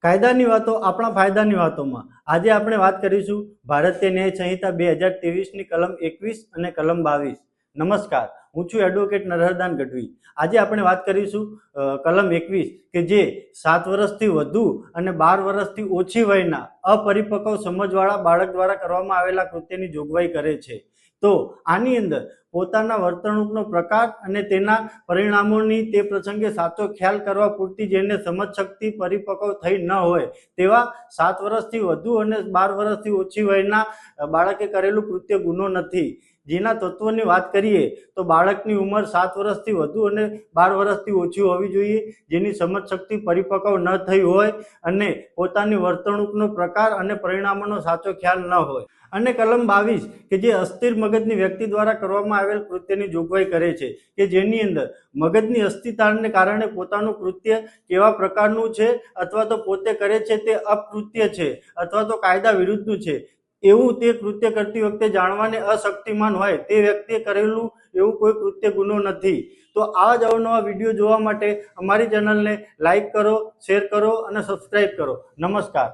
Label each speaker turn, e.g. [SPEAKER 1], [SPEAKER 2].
[SPEAKER 1] કાયદાની વાતો આપણા ફાયદાની વાતોમાં આજે આપણે વાત કરીશું ભારતીય ન્યાય સંહિતા 2023ની કલમ 21 અને કલમ 22। નમસ્કાર, હું છું એડવોકેટ નરહરદાન ગઢવી। આજે આપણે વાત કરીશું કલમ 21 કે જે 7 વર્ષથી વધુ અને 12 વર્ષથી ઓછી વયના અપરિપક્વ સમજવાળા બાળક દ્વારા કરવામાં આવેલા કૃત્યની જોગવાઈ કરે છે। તો આની અંદર પોતાના વર્તણૂકનો પ્રકાર અને તેના પરિણામોની તે પ્રસંગે સાચો ખ્યાલ કરવા પૂરતી જેને સમજ શક્તિ પરિપક્વ થઈ ન હોય તેવા 7 વર્ષથી વધુ અને 12 વર્ષથી ઓછી વયના બાળકે કરેલું કૃત્ય ગુનો નથી। જેના તત્વોની વાત કરીએ તો બાળકની ઉંમર 7 વર્ષથી વધુ અને 12 વર્ષથી ઓછી હોવી જોઈએ, જેની સમજ શક્તિ પરિપક્વ ન થઈ હોય અને પોતાની વર્તણૂકનો પ્રકાર અને પરિણામોનો સાચો ખ્યાલ ન હોય। અને કલમ 22 કે જે અસ્થિર મગજની વ્યક્તિ દ્વારા કરવામાં આવેલ કૃત્યની જોગવાઈ કરે છે કે જેની અંદર મગજની અસ્થિરતાને કારણે પોતાનું કૃત્ય કેવા પ્રકારનું છે અથવા તો પોતે કરે છે તે અપકૃત્ય છે અથવા તો કાયદા વિરુદ્ધનું છે એવું તે કૃત્ય કરતી વખતે જાણવાને અશક્તિમાન હોય તે વ્યક્તિએ કરેલું એવું કોઈ કૃત્ય ગુનો નથી। તો આવા જ અવનવા વિડીયો જોવા માટે અમારી ચેનલને લાઈક કરો, શેર કરો અને સબસ્ક્રાઈબ કરો। નમસ્કાર।